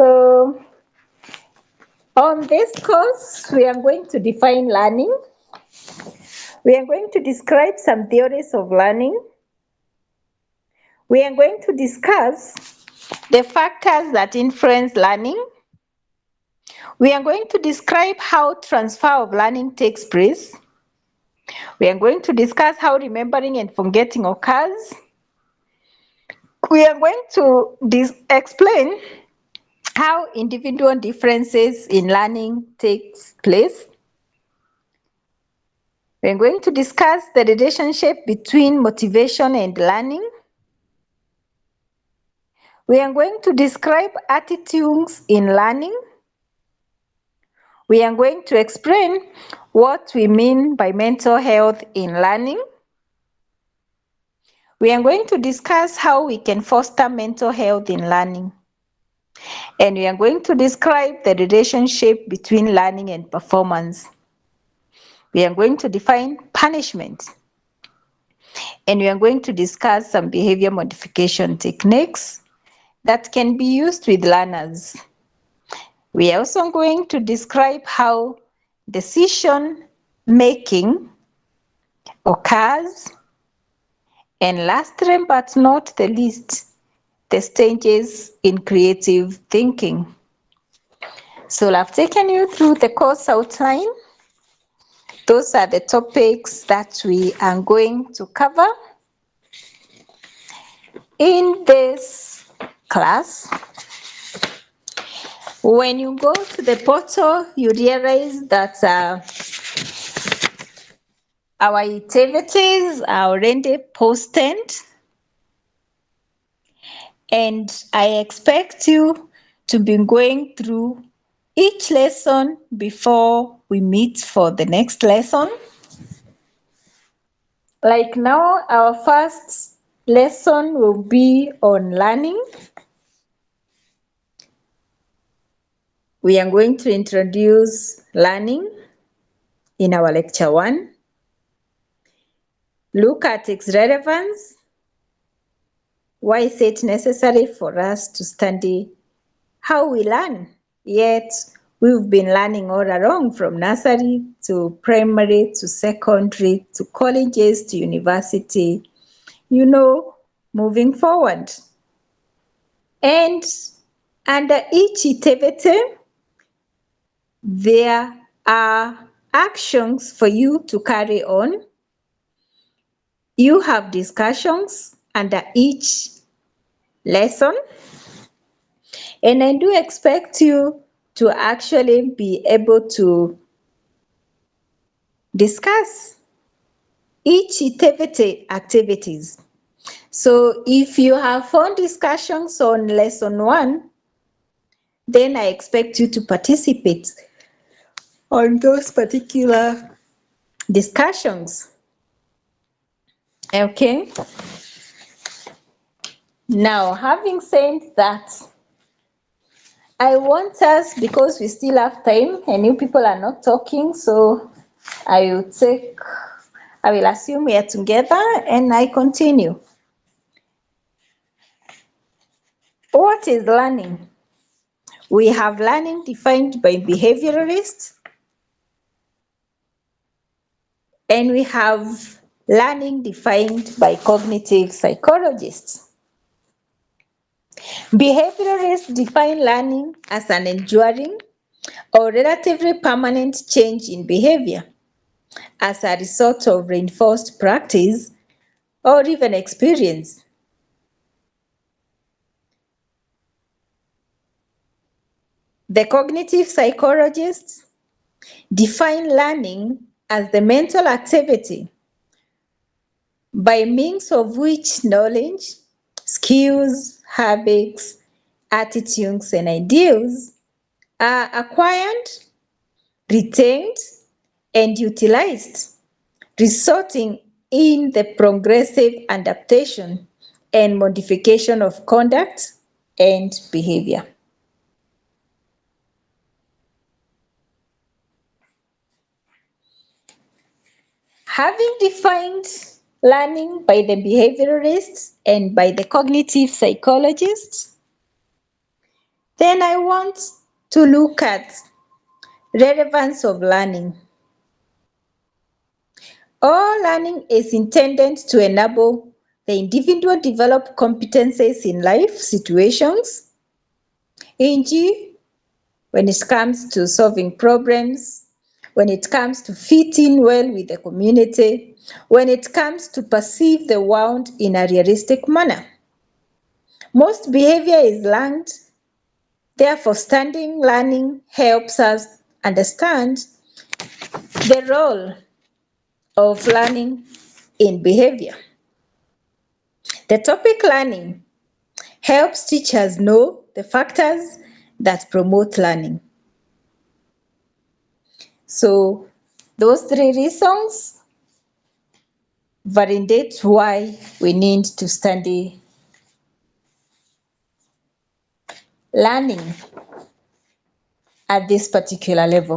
So, on this course, we are going to define learning. We are going to describe some theories of learning. We are going to discuss the factors that influence learning. We are going to describe how transfer of learning takes place. We are going to discuss how remembering and forgetting occurs. We are going to explain how individual differences in learning takes place. We are going to discuss the relationship between motivation and learning. We are going to describe attitudes in learning. We are going to explain what we mean by mental health in learning. We are going to discuss how we can foster mental health in learning. And we are going to describe the relationship between learning and performance. We are going to define punishment. And we are going to discuss some behavior modification techniques that can be used with learners. We are also going to describe how decision making occurs, and lastly but not the least, the stages in creative thinking. So I've taken you through the course outline. Those are the topics that we are going to cover in this class. When you go to the portal, you realize that our activities are already posted, and I expect you to be going through each lesson before we meet for the next lesson. Like now, our first lesson will be on learning. We are going to introduce learning in our lecture 1. Look at its relevance. Why is it necessary for us to study how we learn? Yet we've been learning all along, from nursery to primary to secondary to colleges to university, moving forward. And under each activity, there are actions for you to carry on. You have discussions under each lesson, and I do expect you to actually be able to discuss each activities. So if you have phone discussions on lesson 1, then I expect you to participate on those particular discussions. Okay. Now, having said that, I want us, because we still have time and you people are not talking, so I will assume we are together and I continue. What is learning? We have learning defined by behavioralists, and we have learning defined by cognitive psychologists. Behavioralists define learning as an enduring or relatively permanent change in behavior as a result of reinforced practice or even experience. The cognitive psychologists define learning as the mental activity by means of which knowledge, skills, habits, attitudes, and ideals are acquired, retained, and utilized, resulting in the progressive adaptation and modification of conduct and behavior. Having defined learning by the behavioralists and by the cognitive psychologists, Then I want to look at relevance of learning. All learning is intended to enable the individual develop competencies in life situations, e.g., when it comes to solving problems, when it comes to fitting well with the community, when it comes to perceive the world in a realistic manner. Most behavior is learned, therefore standing learning helps us understand the role of learning in behavior. The topic learning helps teachers know the factors that promote learning. So those three reasons validate why we need to study learning at this particular level.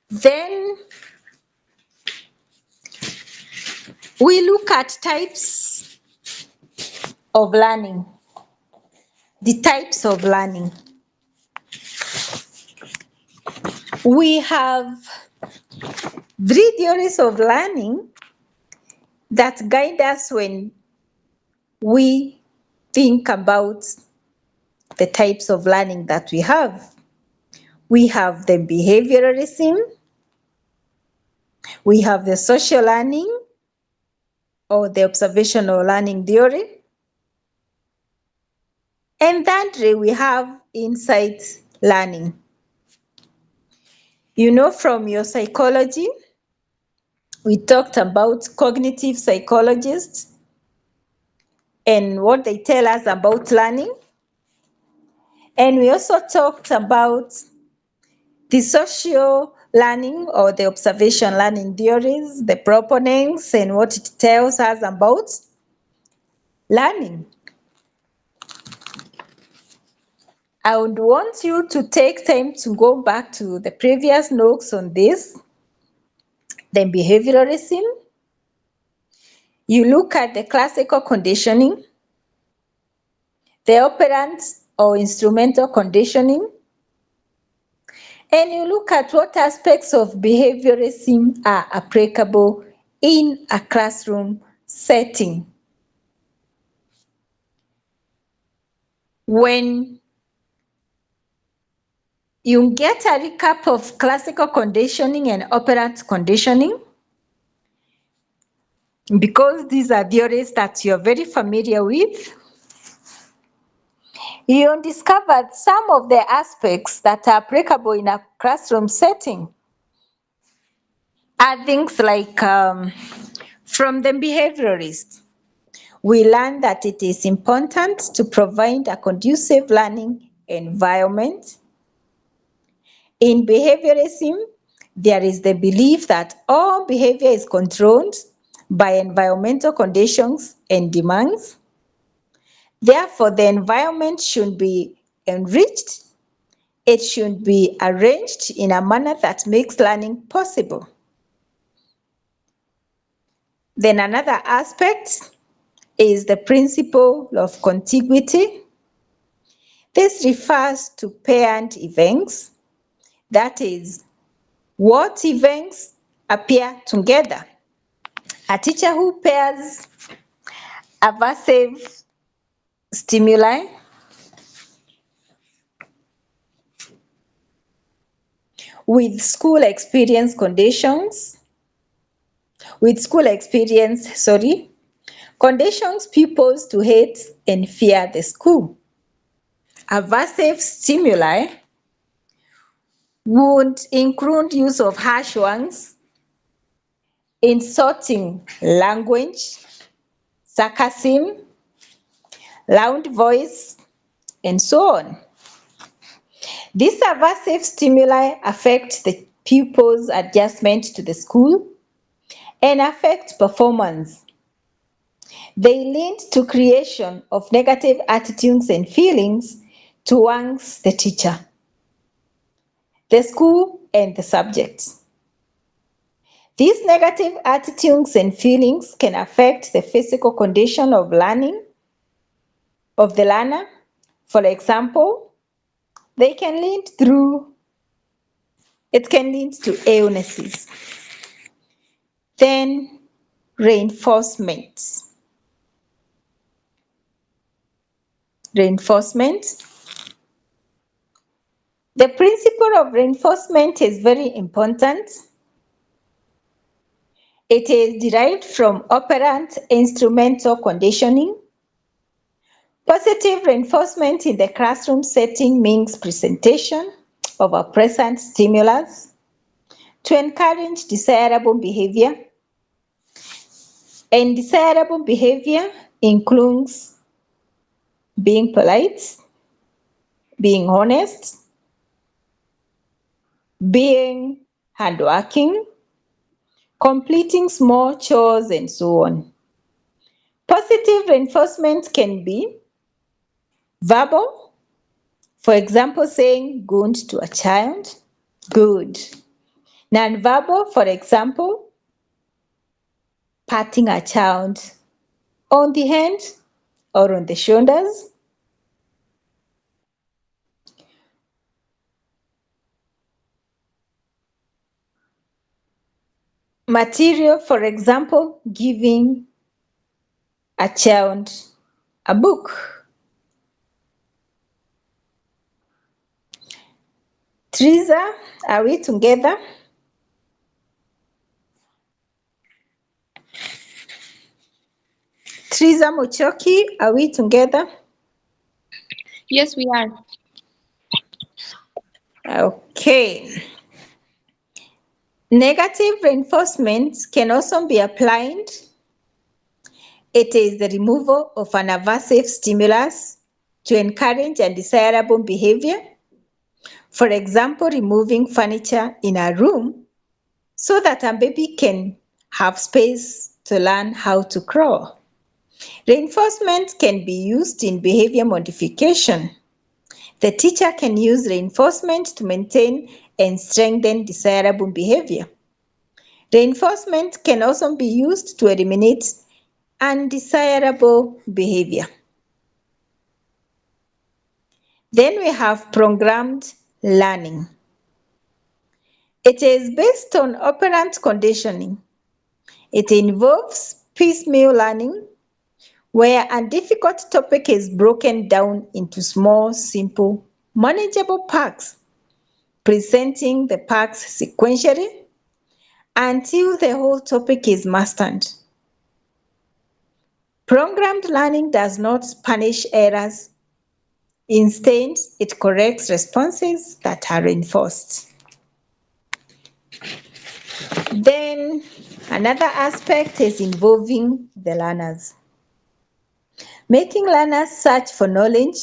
Then we look at types of learning. The types of learning. We have three theories of learning that guide us when we think about the types of learning that we have. We have the behavioralism, we have the social learning or the observational learning theory, and thirdly, we have insight learning. You know, from your psychology, we talked about cognitive psychologists and what they tell us about learning. And we also talked about the social learning or the observation learning theories, the proponents, and what it tells us about learning. I would want you to take time to go back to the previous notes on this, then behavioralism. You look at the classical conditioning, the operant or instrumental conditioning, and you look at what aspects of behaviorism are applicable in a classroom setting. When you get a recap of classical conditioning and operant conditioning, because these are theories that you're very familiar with, you discovered some of the aspects that are applicable in a classroom setting are things like from the behaviorist, we learned that it is important to provide a conducive learning environment. In behaviorism, there is the belief that all behavior is controlled by environmental conditions and demands. Therefore, the environment should be enriched. It should be arranged in a manner that makes learning possible. Then another aspect is the principle of contiguity. This refers to paired events, that is, what events appear together. A teacher who pairs aversive stimuli with school experience conditions, conditions pupils to hate and fear the school. Aversive stimuli would include use of harsh ones, insulting language, sarcasm, loud voice, and so on. These aversive stimuli affect the pupils' adjustment to the school and affect performance. They lead to creation of negative attitudes and feelings towards the teacher, the school, and the subjects. These negative attitudes and feelings can affect the physical condition of learning of the learner, For example, they can lead through, it can lead to illnesses. Then reinforcement. Reinforcement. The principle of reinforcement is very important. It is derived from operant instrumental conditioning. Positive reinforcement in the classroom setting means presentation of a present stimulus to encourage desirable behavior. And desirable behavior includes being polite, being honest, being hardworking, completing small chores, and so on. Positive reinforcement can be verbal, for example, saying good to a child, good. Non-verbal, for example, patting a child on the hand or on the shoulders. Material, for example, giving a child a book. Teresa, are we together? Teresa Muchoki, are we together? Yes, we are. Okay. Negative reinforcement can also be applied. It is the removal of an aversive stimulus to encourage undesirable behavior. For example, removing furniture in a room so that a baby can have space to learn how to crawl. Reinforcement can be used in behavior modification. The teacher can use reinforcement to maintain and strengthen desirable behavior. Reinforcement can also be used to eliminate undesirable behavior. Then we have programmed learning. It is based on operant conditioning. It involves piecemeal learning, where a difficult topic is broken down into small, simple, manageable parts, presenting the parts sequentially until the whole topic is mastered. Programmed learning does not punish errors. Instead, it corrects responses that are reinforced. Then another aspect is involving the learners. Making learners search for knowledge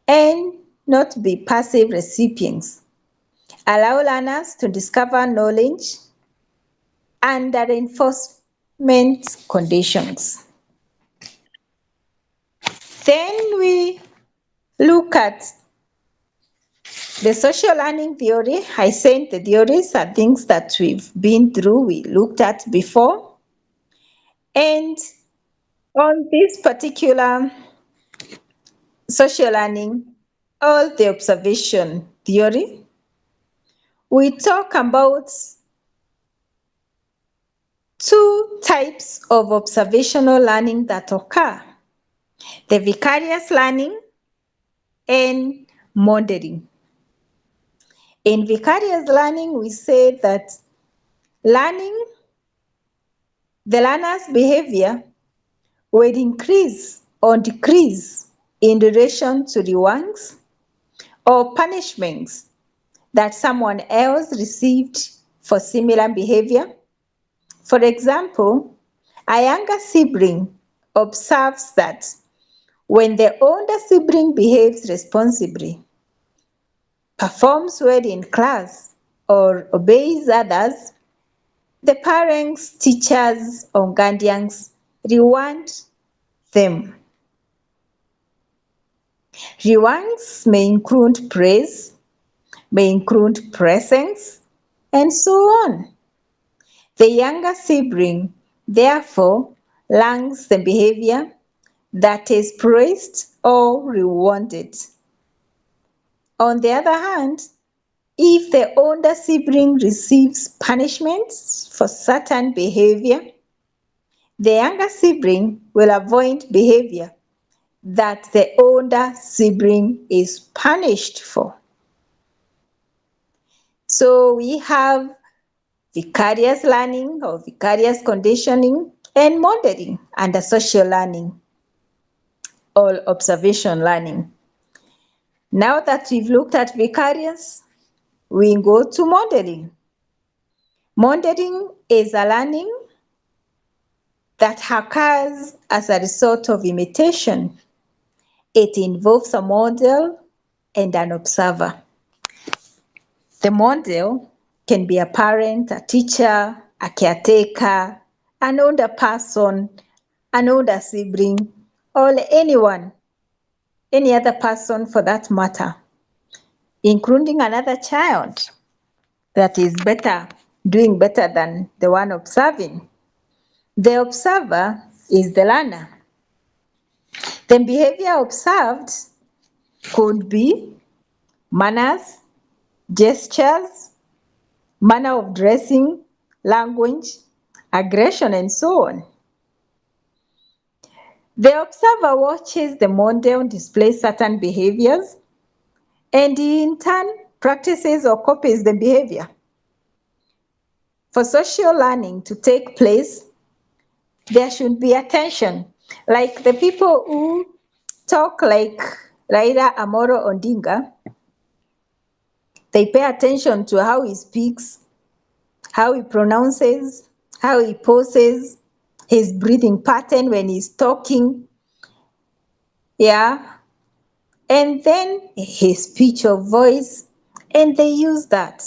and not be passive recipients. Allow learners to discover knowledge under reinforcement conditions. Then we look at the social learning theory. I said the theories are things that we've been through, we looked at before. And on this particular social learning, or the observation theory, we talk about two types of observational learning that occur: the vicarious learning and modeling. In vicarious learning, we say that learning, the learner's behavior will increase or decrease in relation to rewards or punishments that someone else received for similar behavior. For example, a younger sibling observes that when the older sibling behaves responsibly, performs well in class, or obeys others, the parents, teachers, or guardians reward them. Rewards may include praise, may include presents, and so on. The younger sibling, therefore, learns the behavior that is praised or rewarded. On the other hand, if the older sibling receives punishments for certain behavior, the younger sibling will avoid behavior that the older sibling is punished for. So we have vicarious learning or vicarious conditioning and modeling under social learning or observation learning. Now that we've looked at vicarious, we go to modeling. Modeling is a learning that occurs as a result of imitation. It involves a model and an observer. The model can be a parent, a teacher, a caretaker, an older person, an older sibling, or anyone, any other person for that matter, including another child that is better, doing better than the one observing. The observer is the learner. The behavior observed could be manners, gestures, manner of dressing, language, aggression, and so on. The observer watches the model display certain behaviors and in turn practices or copies the behavior. For social learning to take place, there should be attention. Like the people who talk like Raila Amolo Odinga, they pay attention to how he speaks, how he pronounces, how he poses, his breathing pattern when he's talking, yeah, and then his pitch of voice, and they use that.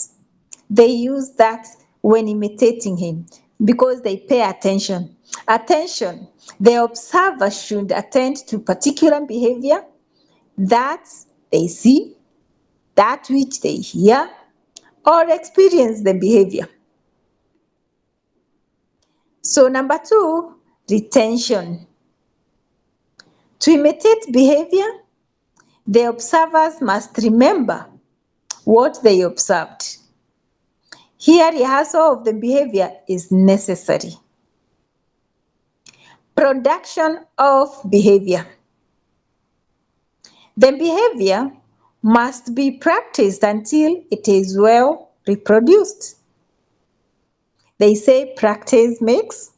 They use that when imitating him because they pay attention. Attention, the observer should attend to particular behavior that they see, that which they hear, or experience the behavior. So number 2, retention. To imitate behavior, the observers must remember what they observed. Here, rehearsal of the behavior is necessary. Production of behavior. The behavior must be practiced until it is well reproduced. They say practice makes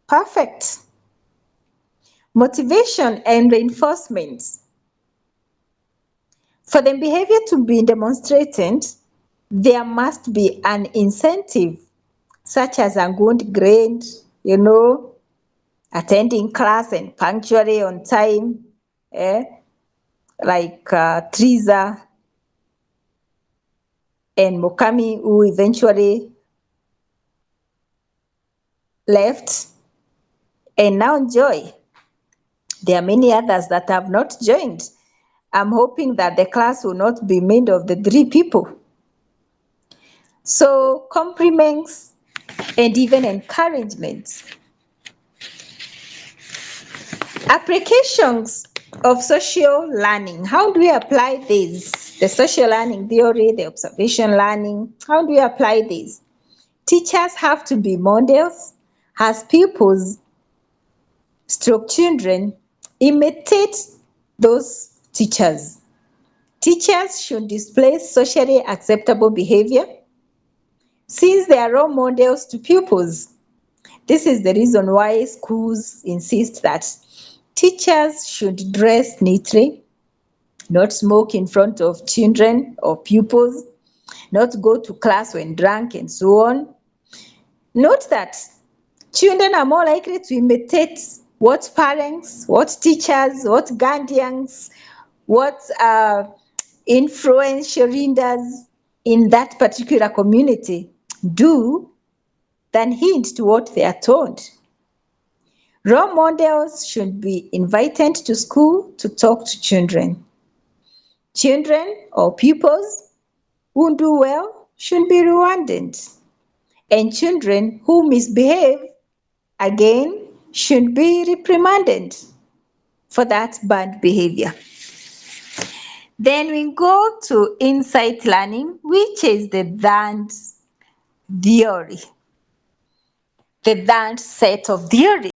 perfect. Motivation and reinforcement. For the behavior to be demonstrated, there must be an incentive, such as a good grade, attending class and punctually on time, like Triza and Mokami, who eventually left, and now Joy. There are many others that have not joined. I'm hoping that the class will not be made of the 3 people. So compliments and even encouragements. Applications of social learning. How do we apply this? The social learning theory, the observation learning. How do we apply this? Teachers have to be models as pupils stroke children imitate those teachers. Teachers should display socially acceptable behavior since they are role models to pupils. This is the reason why schools insist that teachers should dress neatly, not smoke in front of children or pupils, not go to class when drunk, and so on. Note that children are more likely to imitate what parents, what teachers, what guardians, what influential leaders in that particular community do than hint to what they are told. Role models should be invited to school to talk to children. Children or pupils who do well should be rewarded, and children who misbehave again should be reprimanded. for that bad behavior. Then we go to insight learning, which is the third theory, the third set of theories.